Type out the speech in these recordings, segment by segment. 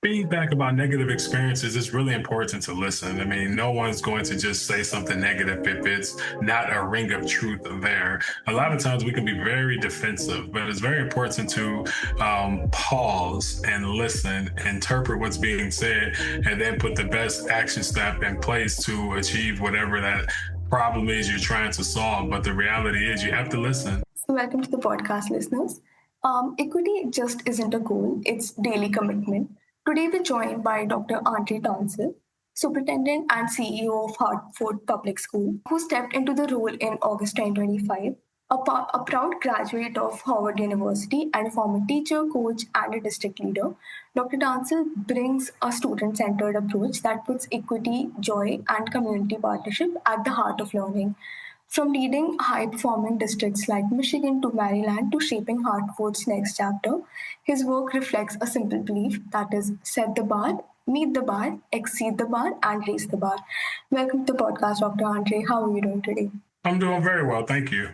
feedback about negative experiences, it's really important to listen. I mean, no one's going to just say something negative if it's not a ring of truth there. A lot of times we can be very defensive, but it's very important to pause and listen, interpret what's being said, and then put the best action step in place to achieve whatever that problem is you're trying to solve. But the reality is you have to listen. So, welcome to the podcast, listeners. Equity just isn't a goal, it's daily commitment. Today, we're joined by Dr. Andraé Townsel, Superintendent and CEO of Hartford Public School, who stepped into the role in August 2025. A proud graduate of Harvard University and a former teacher, coach, and a district leader, Dr. Dantel brings a student centered approach that puts equity, joy, and community partnership at the heart of learning. From leading high performing districts like Michigan to Maryland to shaping Hartford's next chapter, his work reflects a simple belief that is set the bar, meet the bar, exceed the bar, and raise the bar. Welcome to the podcast, Dr. Andraé. How are you doing today? I'm doing very well. Thank you.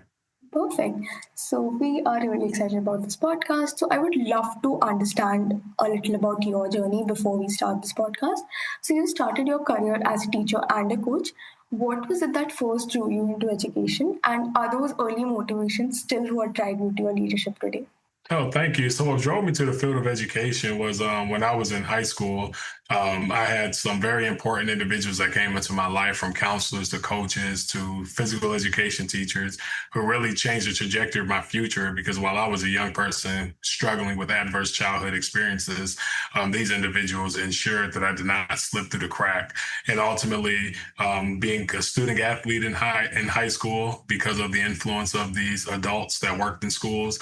Perfect. So, we are really excited about this podcast. So, I would love to understand a little about your journey before we start this podcast. So, you started your career as a teacher and a coach. What was it that first drew you into education? And are those early motivations still what drive you to your leadership today? Oh, thank you. So what drove me to the field of education was when I was in high school, I had some very important individuals that came into my life, from counselors to coaches to physical education teachers, who really changed the trajectory of my future. Because while I was a young person struggling with adverse childhood experiences, these individuals ensured that I did not slip through the crack. And ultimately, being a student athlete in high school, because of the influence of these adults that worked in schools,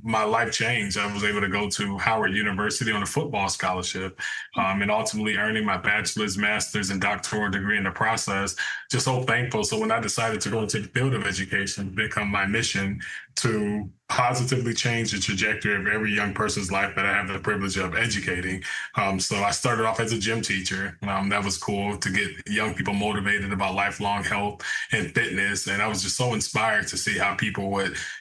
my life changed. I was able to go to Howard University on a football scholarship, and ultimately earning my bachelor's, master's, and doctoral degree in the process. Just so thankful. So when I decided to go into the field of education, become my mission to positively change the trajectory of every young person's life that I have the privilege of educating. So I started off as a gym teacher. That was cool to get young people motivated about lifelong health and fitness. And I was just so inspired to see how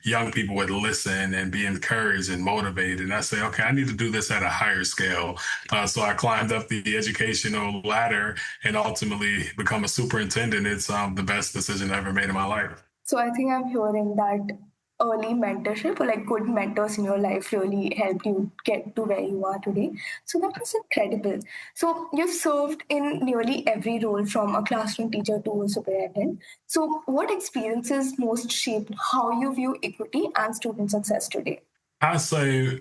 young people would listen and be encouraged and motivated. And I say, okay, I need to do this at a higher scale. So I climbed up the educational ladder and ultimately become a superintendent. It's the best decision I ever made in my life. So I think I'm hearing that early mentorship or like good mentors in your life really helped you get to where you are today. So that was incredible. So you've served in nearly every role from a classroom teacher to a superintendent. So what experiences most shaped how you view equity and student success today? I say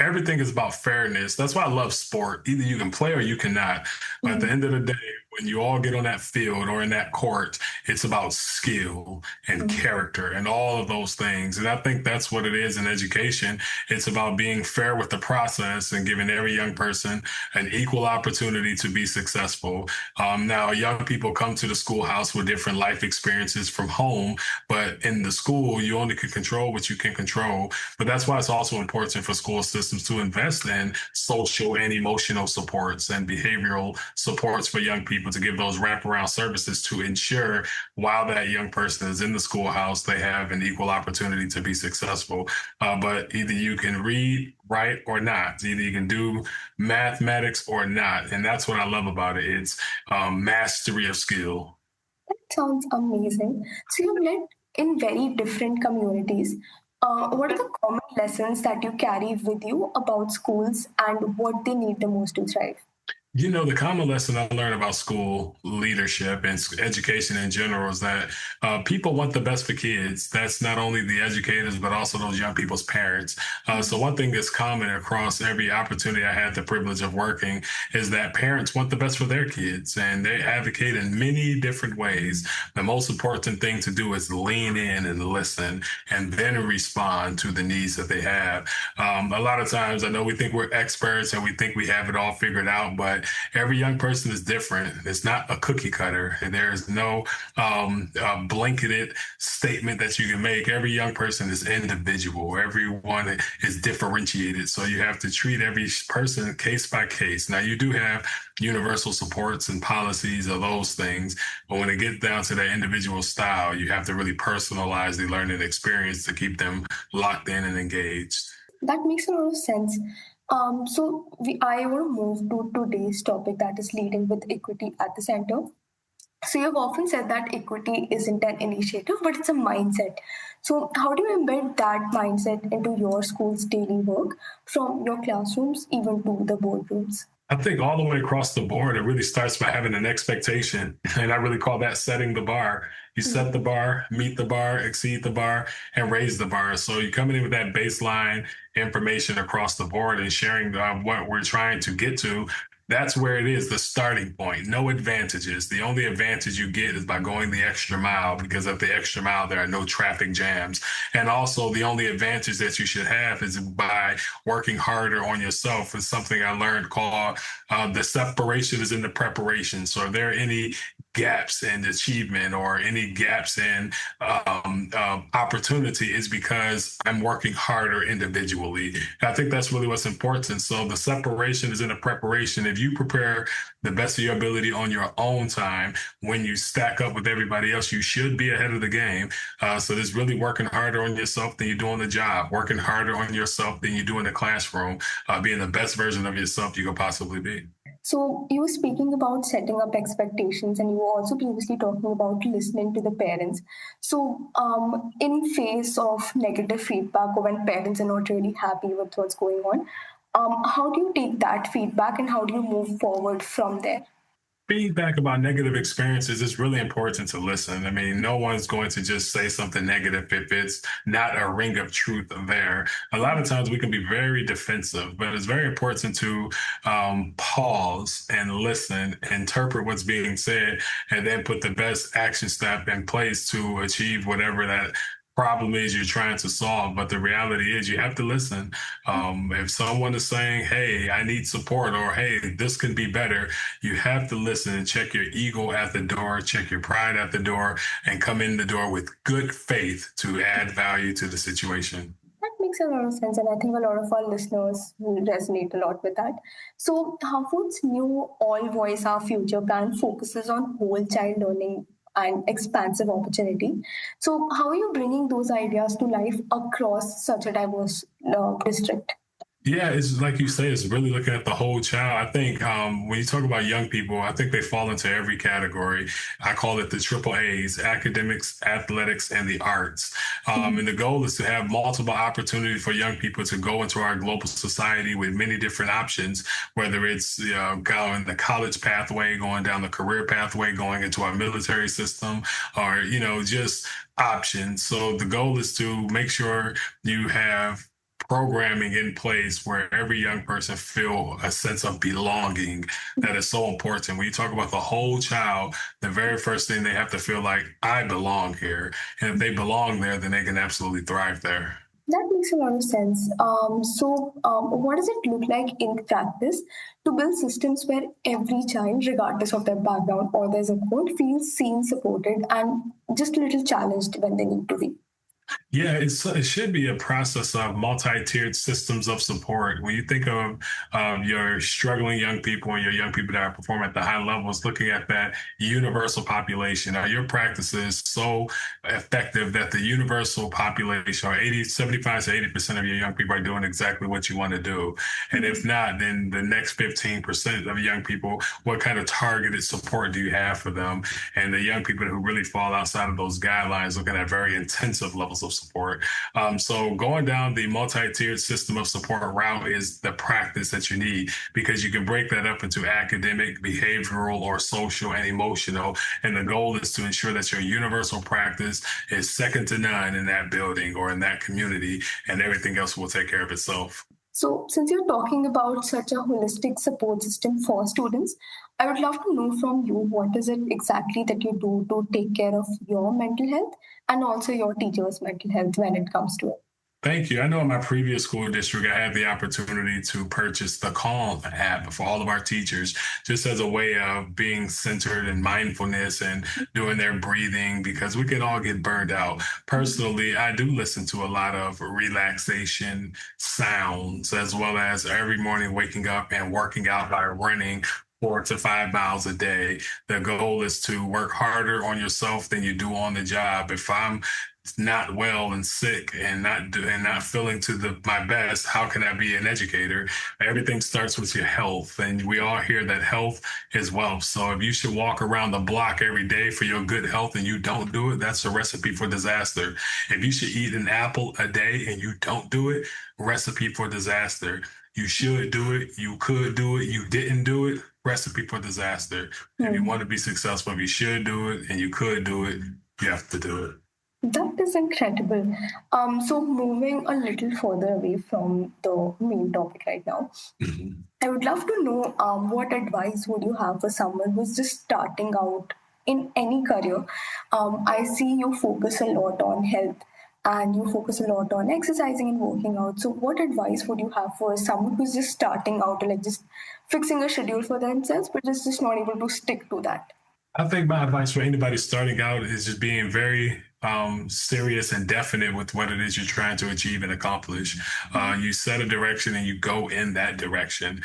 everything is about fairness. That's why I love sport. Either you can play or you cannot. But at the end of the day, when you all get on that field or in that court, it's about skill and character and all of those things. And I think that's what it is in education. It's about being fair with the process and giving every young person an equal opportunity to be successful. Now, young people come to the schoolhouse with different life experiences from home, but in the school, you only can control what you can control. But that's why it's also important for school systems to invest in social and emotional supports and behavioral supports for young people, to give those wraparound services to ensure while that young person is in the schoolhouse, they have an equal opportunity to be successful. But either you can read, write, or not. Either you can do mathematics or not. And that's what I love about it. It's mastery of skill. That sounds amazing. So you've led in very different communities. What are the common lessons that you carry with you about schools and what they need the most to thrive? The common lesson I learned about school leadership and education in general is that people want the best for kids. That's not only the educators, but also those young people's parents. So one thing that's common across every opportunity I had the privilege of working is that parents want the best for their kids, and they advocate in many different ways. The most important thing to do is lean in and listen, and then respond to the needs that they have. A lot of times, I know we think we're experts and we think we have it all figured out, but every young person is different. It's not a cookie cutter. And there is no blanketed statement that you can make. Every young person is individual. Everyone is differentiated. So you have to treat every person case by case. Now, you do have universal supports and policies of those things, but when it gets down to that individual style, you have to really personalize the learning experience to keep them locked in and engaged. That makes a lot of sense. I want to move to today's topic, that is leading with equity at the center. So you've often said that equity isn't an initiative, but it's a mindset. So how do you embed that mindset into your school's daily work, from your classrooms even to the boardrooms? I think all the way across the board, it really starts by having an expectation. And I really call that setting the bar. You set the bar, meet the bar, exceed the bar, and raise the bar. So you're coming in with that baseline information across the board and sharing what we're trying to get to. That's where it is, the starting point. No advantages. The only advantage you get is by going the extra mile, because at the extra mile, there are no traffic jams. And also, the only advantage that you should have is by working harder on yourself. Is something I learned called the separation is in the preparation. So, are there any gaps in achievement or any gaps in opportunity, is because I'm working harder individually. And I think that's really what's important. So the separation is in the preparation. If you prepare the best of your ability on your own time, when you stack up with everybody else, you should be ahead of the game. So there's really working harder on yourself than you do on the job, working harder on yourself than you do in the classroom, being the best version of yourself you could possibly be. So you were speaking about setting up expectations, and you were also previously talking about listening to the parents. So, in face of negative feedback, or when parents are not really happy with what's going on, how do you take that feedback and how do you move forward from there? Feedback about negative experiences, is really important to listen. I mean, no one's going to just say something negative if it's not a ring of truth there. A lot of times we can be very defensive, but it's very important to pause and listen, interpret what's being said, and then put the best action step in place to achieve whatever that problem is you're trying to solve. But the reality is, you have to listen. If someone is saying, hey, I need support, or hey, this can be better, you have to listen and check your ego at the door, check your pride at the door, and come in the door with good faith to add value to the situation. That makes a lot of sense, and I think a lot of our listeners will resonate a lot with that. So, Harvard's new All Voice Our Future plan focuses on whole child learning and expansive opportunity. So, how are you bringing those ideas to life across such a diverse district? Yeah, it's like you say, it's really looking at the whole child. I think when you talk about young people, I think they fall into every category. I call it the triple A's: academics, athletics, and the arts. And the goal is to have multiple opportunities for young people to go into our global society with many different options, whether it's going the college pathway, going down the career pathway, going into our military system, or, just options. So the goal is to make sure you have programming in place where every young person feel a sense of belonging. That is so important. When you talk about the whole child, the very first thing, they have to feel like, I belong here. And if they belong there, then they can absolutely thrive there. That makes a lot of sense. What does it look like in practice to build systems where every child, regardless of their background or their zip code, feels seen, supported, and just a little challenged when they need to be? Yeah, it should be a process of multi-tiered systems of support. When you think of your struggling young people and your young people that are performing at the high levels, looking at that universal population, are your practices so effective that the universal population, or 75 to 80% of your young people, are doing exactly what you want to do? And if not, then the next 15% of young people, what kind of targeted support do you have for them? And the young people who really fall outside of those guidelines, looking at very intensive levels of support. So going down the multi-tiered system of support route is the practice that you need, because you can break that up into academic, behavioral, or social and emotional. And the goal is to ensure that your universal practice is second to none in that building or in that community, and everything else will take care of itself. So, since you're talking about such a holistic support system for students, I would love to know from you, what is it exactly that you do to take care of your mental health and also your teachers' mental health when it comes to it? Thank you. I know in my previous school district, I had the opportunity to purchase the Calm app for all of our teachers, just as a way of being centered in mindfulness and doing their breathing, because we can all get burned out. Personally, I do listen to a lot of relaxation sounds, as well as every morning waking up and working out by running 4 to 5 miles a day. The goal is to work harder on yourself than you do on the job. If I'm not well and sick and not feeling to my best, how can I be an educator? Everything starts with your health, and we all hear that health is wealth. So if you should walk around the block every day for your good health and you don't do it, that's a recipe for disaster. If you should eat an apple a day and you don't do it, recipe for disaster. You should do it, you could do it, you didn't do it, recipe for disaster. If you want to be successful, if you should do it and you could do it, you have to do it. That is incredible. So moving a little further away from the main topic right now, I would love to know what advice would you have for someone who's just starting out in any career. I see you focus a lot on health and you focus a lot on exercising and working out. So what advice would you have for someone who's just starting out or like just fixing a schedule for themselves but just not able to stick to that? I think my advice for anybody starting out is just being very serious and definite with what it is you're trying to achieve and accomplish. You set a direction and you go in that direction.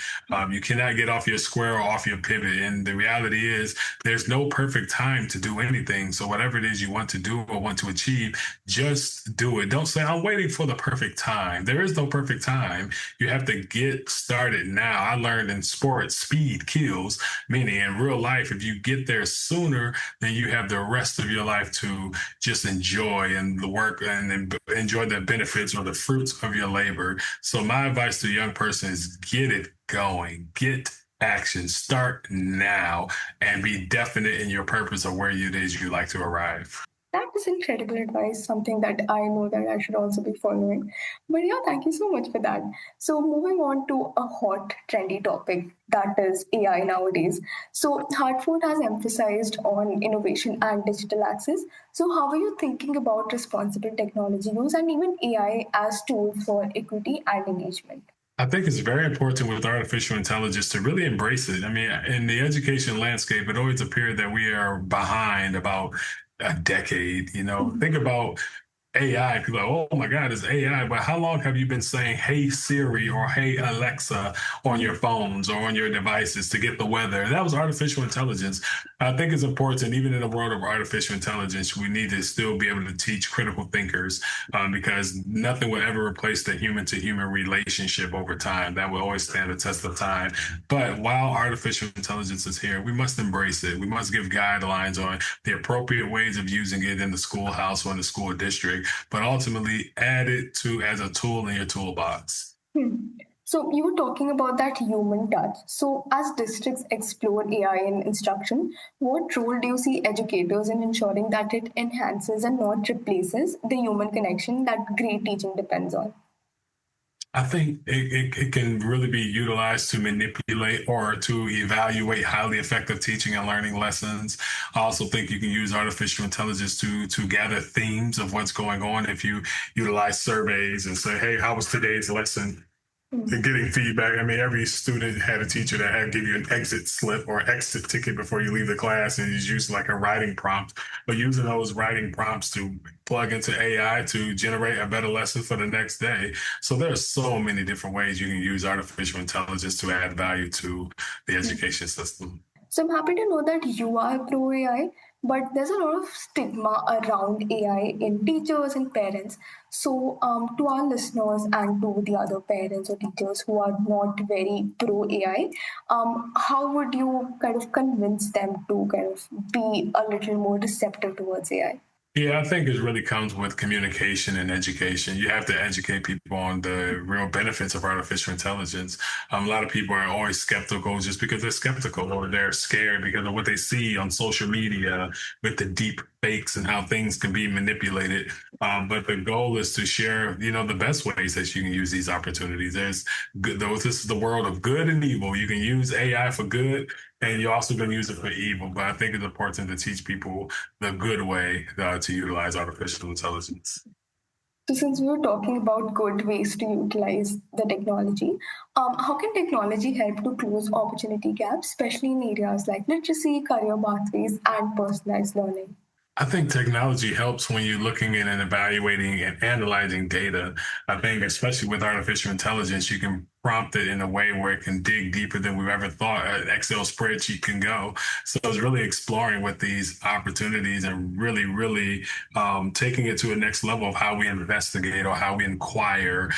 You cannot get off your square or off your pivot. And the reality is there's no perfect time to do anything. So whatever it is you want to do or want to achieve, just do it. Don't say, I'm waiting for the perfect time. There is no perfect time. You have to get started now. I learned in sports, speed kills, meaning in real life, if you get there sooner, then you have the rest of your life to just enjoy and the work and enjoy the benefits or the fruits of your labor. So my advice to a young person is get it going, get action, start now, and be definite in your purpose of where it is you like to arrive. That is incredible advice, something that I know that I should also be following. But yeah, thank you so much for that. So moving on to a hot, trendy topic, that is AI nowadays. So Hartford has emphasized on innovation and digital access. So how are you thinking about responsible technology use and even AI as tool for equity and engagement? I think it's very important with artificial intelligence to really embrace it. I mean, in the education landscape, it always appeared that we are behind about a decade. Think about AI. People are like, oh my God, it's AI. But how long have you been saying, hey Siri or hey Alexa on your phones or on your devices to get the weather? That was artificial intelligence. I think it's important, even in the world of artificial intelligence, we need to still be able to teach critical thinkers because nothing will ever replace the human to human relationship over time. That will always stand the test of time. But while artificial intelligence is here, we must embrace it. We must give guidelines on the appropriate ways of using it in the schoolhouse or in the school district, but ultimately add it to as a tool in your toolbox. So you were talking about that human touch. So as districts explore AI in instruction, what role do you see educators in ensuring that it enhances and not replaces the human connection that great teaching depends on? I think it can really be utilized to manipulate or to evaluate highly effective teaching and learning lessons. I also think you can use artificial intelligence to gather themes of what's going on. If you utilize surveys and say, hey, how was today's lesson? And getting feedback. I mean, every student had a teacher that had to give you an exit slip or exit ticket before you leave the class, and it's used like a writing prompt. But using those writing prompts to plug into AI to generate a better lesson for the next day. So there are so many different ways you can use artificial intelligence to add value to the education system. So I'm happy to know that you are pro AI, but there's a lot of stigma around AI in teachers and parents. So to our listeners and to the other parents or teachers who are not very pro AI, how would you kind of convince them to kind of be a little more receptive towards AI? Yeah, I think it really comes with communication and education. You have to educate people on the real benefits of artificial intelligence. A lot of people are always skeptical just because they're skeptical or they're scared because of what they see on social media with the deep fakes and how things can be manipulated. But the goal is to share, the best ways that you can use these opportunities. There's good, though. This is the world of good and evil. You can use AI for good, and you also can use it for evil. But I think it's important to teach people the good way to utilize artificial intelligence. So, since we were talking about good ways to utilize the technology, how can technology help to close opportunity gaps, especially in areas like literacy, career pathways, and personalized learning? I think technology helps when you're looking at and evaluating and analyzing data. I think, especially with artificial intelligence, you can prompted in a way where it can dig deeper than we've ever thought an Excel spreadsheet can go. So it's really exploring with these opportunities and really taking it to a next level of how we investigate or how we inquire.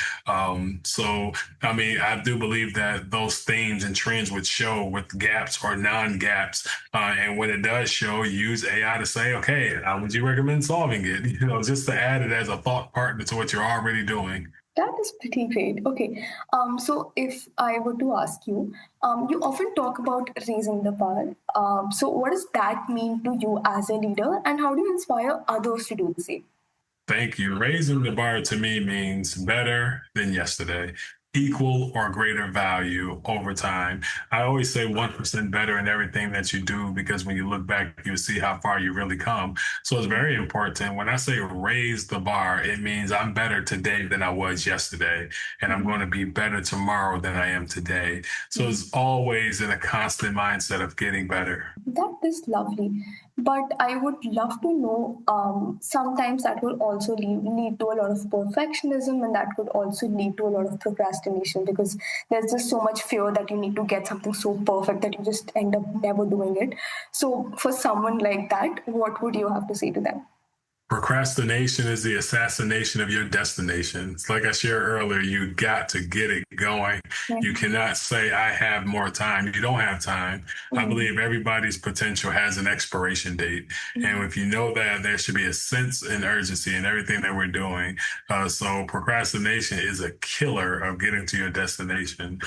So, I mean, I do believe that those themes and trends would show with gaps or non-gaps. And when it does show, use AI to say, okay, how would you recommend solving it? Just to add it as a thought partner to what you're already doing. That is pretty great. Okay. So if I were to ask you, you often talk about raising the bar. So what does that mean to you as a leader, and how do you inspire others to do the same? Thank you. Raising the bar to me means better than yesterday, equal or greater value over time. I always say 1% better in everything that you do because when you look back, you see how far you really come. So it's very important. When I say raise the bar, it means I'm better today than I was yesterday, and I'm going to be better tomorrow than I am today. So it's always in a constant mindset of getting better. That is lovely. But I would love to know, sometimes that will also lead to a lot of perfectionism, and that could also lead to a lot of procrastination because there's just so much fear that you need to get something so perfect that you just end up never doing it. So, for someone like that, what would you have to say to them? Procrastination is the assassination of your destination. It's like I shared earlier, you got to get it going. You cannot say, I have more time. You don't have time. I believe everybody's potential has an expiration date. And if you know that, there should be a sense and urgency in everything that we're doing. So procrastination is a killer of getting to your destination.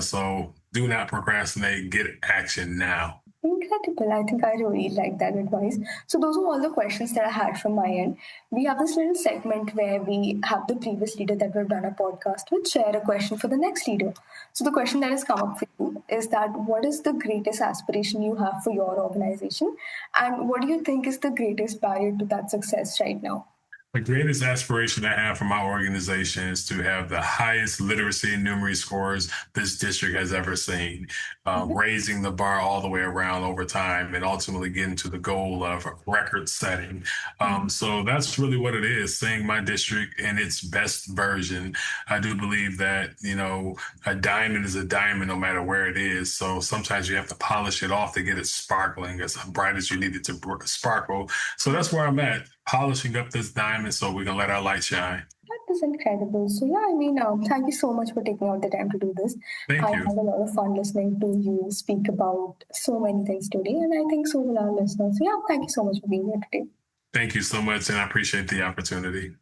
So do not procrastinate. Get action now. Incredible. I think I really like that advice. So, those are all the questions that I had from my end. We have this little segment where we have the previous leader that we've done a podcast with share a question for the next leader. So, the question that has come up for you is that what is the greatest aspiration you have for your organization? And what do you think is the greatest barrier to that success right now? The greatest aspiration I have for my organization is to have the highest literacy and numeracy scores this district has ever seen, raising the bar all the way around over time and ultimately getting to the goal of record setting. So that's really what it is, seeing my district in its best version. I do believe that, a diamond is a diamond no matter where it is. So sometimes you have to polish it off to get it sparkling as bright as you need it to sparkle. So that's where I'm at, polishing up this diamond so we can let our light shine. That is incredible. So, yeah, I mean, thank you so much for taking out the time to do this. I Thank had you. a lot of fun listening to you speak about so many things today, and I think so will our listeners. So, yeah, thank you so much for being here today. Thank you so much, and I appreciate the opportunity.